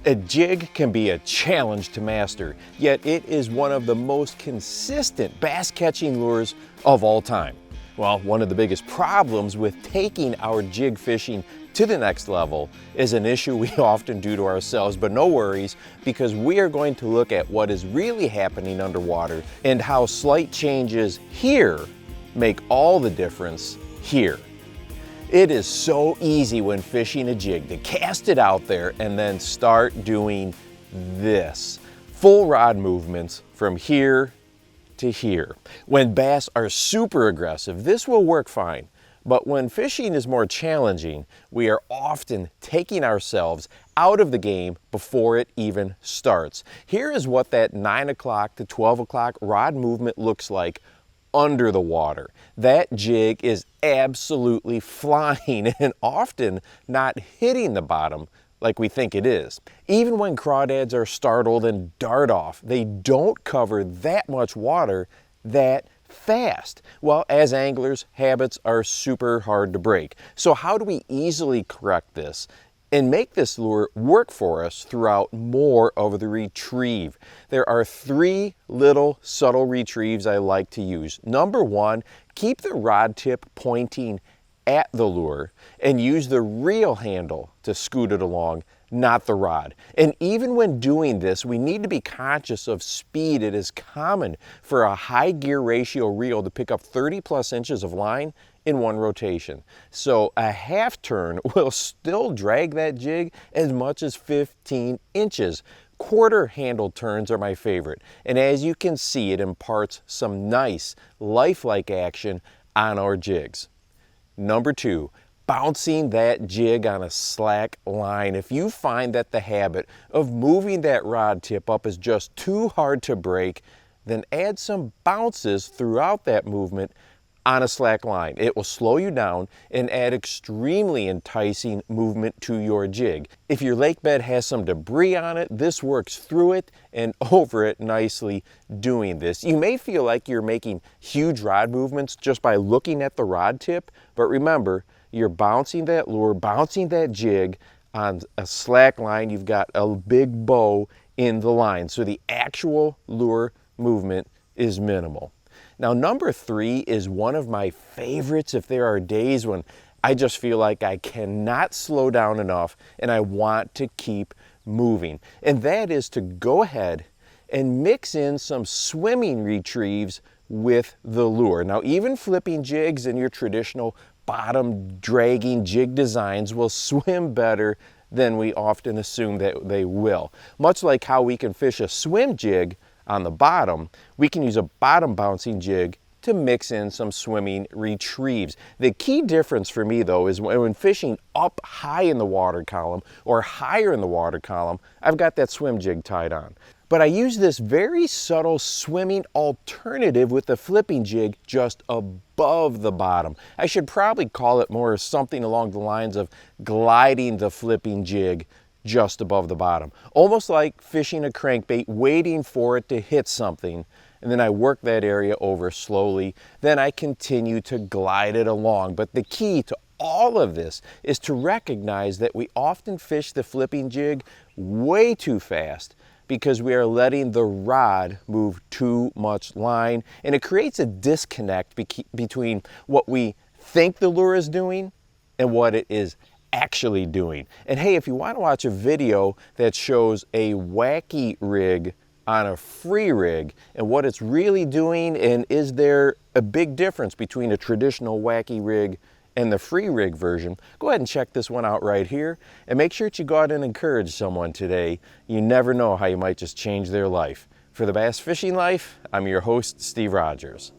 A jig can be a challenge to master, yet it is one of the most consistent bass catching lures of all time. Well, one of the biggest problems with taking our jig fishing to the next level is an issue we often do to ourselves, but no worries, because we are going to look at what is really happening underwater and how slight changes here make all the difference here. It is so easy when fishing a jig to cast it out there and then start doing this. Full rod movements from here to here. When bass are super aggressive, this will work fine. But when fishing is more challenging, we are often taking ourselves out of the game before it even starts. Here is what that 9 o'clock to 12 o'clock rod movement looks like under the water. That jig is absolutely flying and often not hitting the bottom like we think it is. Even when crawdads are startled and dart off, they don't cover that much water that fast. Well, as anglers, habits are super hard to break. So how do we easily correct this and make this lure work for us throughout more of the retrieve? There are 3 little subtle retrieves I like to use. Number 1, keep the rod tip pointing at the lure and use the reel handle to scoot it along, not the rod. And even when doing this, we need to be conscious of speed. It is common for a high gear ratio reel to pick up 30+ inches of line in one rotation. So a half turn will still drag that jig as much as 15 inches. Quarter handle turns are my favorite. And as you can see, it imparts some nice lifelike action on our jigs. Number 2, bouncing that jig on a slack line. If you find that the habit of moving that rod tip up is just too hard to break, then add some bounces throughout that movement on a slack line. It will slow you down and add extremely enticing movement to your jig. If your lake bed has some debris on it, this works through it and over it nicely doing this. You may feel like you're making huge rod movements just by looking at the rod tip, but remember, you're bouncing that lure, bouncing that jig on a slack line. You've got a big bow in the line, so the actual lure movement is minimal. Now, number 3 is one of my favorites if there are days when I just feel like I cannot slow down enough and I want to keep moving. And that is to go ahead and mix in some swimming retrieves with the lure. Now, even flipping jigs and your traditional bottom dragging jig designs will swim better than we often assume that they will. Much like how we can fish a swim jig on the bottom, we can use a bottom bouncing jig to mix in some swimming retrieves. The key difference for me though is when fishing up high in the water column or higher in the water column, I've got that swim jig tied on. But I use this very subtle swimming alternative with the flipping jig just above the bottom. I should probably call it more something along the lines of gliding the flipping jig just above the bottom. Almost like fishing a crankbait, waiting for it to hit something, and then I work that area over slowly. Then I continue to glide it along. But the key to all of this is to recognize that we often fish the flipping jig way too fast because we are letting the rod move too much line, and it creates a disconnect between what we think the lure is doing and what it is actually doing. And hey, if you want to watch a video that shows a wacky rig on a free rig and what it's really doing, and is there a big difference between a traditional wacky rig and the free rig version, go ahead and check this one out right here, and make sure that you go out and encourage someone today. You never know how you might just change their life. For the Bass Fishing Life, I'm your host, Steve Rogers.